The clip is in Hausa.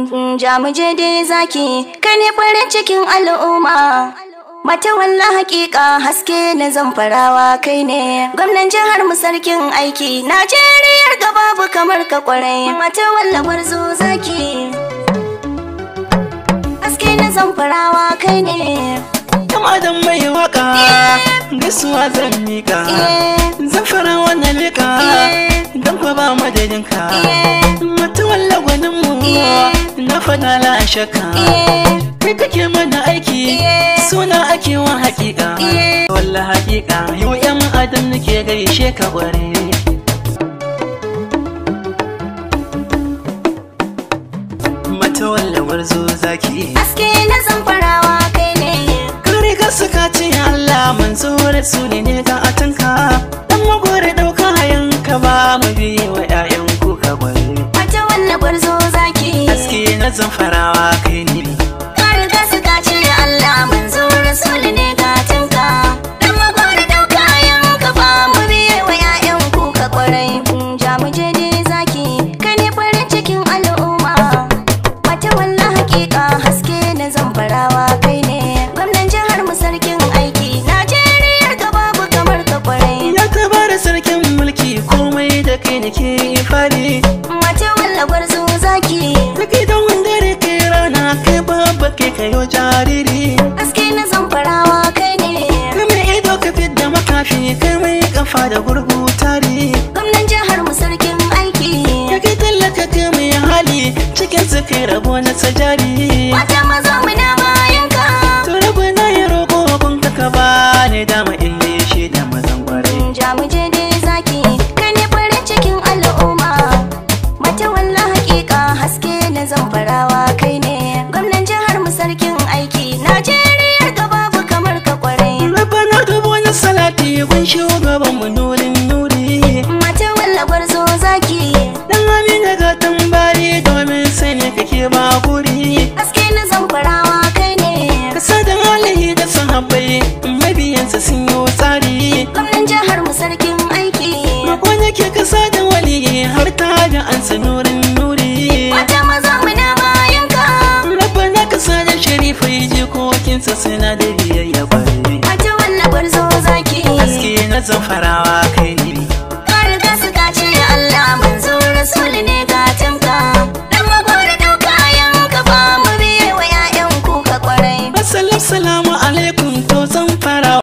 Jamuje dai zaki kai ne farin cikin al'umma. Mata walla hakika haske na zamfarawa kai ne gwamnan jihar mu sarkin aiki Najeriyar ga babu kamar ka kwarai. Mata walla gwarzo zaki haske na zamfarawa kai ne. Kama dan mai waka gaisuwa zan mika zamfara wannan lika dan fa ba madadinka. Mata walla gwanin mu na fada la shakka kai kake mana aiki suna ake wa hakika. Walla hakika yau yan adam nake gaishe ka bare. Mata walla warzo zaki haske na zamfarawa kai ne. kare ka saka ce Allah manzo rasuli ne ga atanka dan magore dauka hayanka ba mu bi wa ƴaƴan ku ka bare. Mata walla gwarzo zaki haske na zamfarawa kai ne. Nake fari mata walla gwarzo zaki take da wanda kai rana kai babba kai kayo jariri. haske na zamfarawa kai ne. Kai mai ido ka fidda makafi kai mai kafa da gurgu tari. Gwamnan jihar mu sarkin aiki kake tallaka kai mai hali cikin su kai rabo na sajari. mata maza mu na bayan ka to rabu na ya roƙo kun ka ba ne dama in yi shi da mazan kwarai. Jamuje dai zaki kai ne farin cikin al'umma. Mata walla hakika haske na zamfarawa kai ne gwamnan jihar mu sarkin aiki Najeriyar ga babu kamar ka kwarai. Rabbana dubo na salati gun shugaban mu nurin nuri. Mata walla gwarzo zaki dan amina ga tambari domin sai ne kake ba guri. haske na zamfarawa kai ne. Kasa da alihi da sahabbai mabiyansa sun yi tsari. Gwamnan jihar mu sarkin aiki mako nake kasa da waliyi har ta da an nurin nuri. mata maza mu na bayan ka Rabbana kasa da sharifai jikokinsa suna da biyayya bare. mata walla gwarzo zaki haske na zamfarawa kai ne.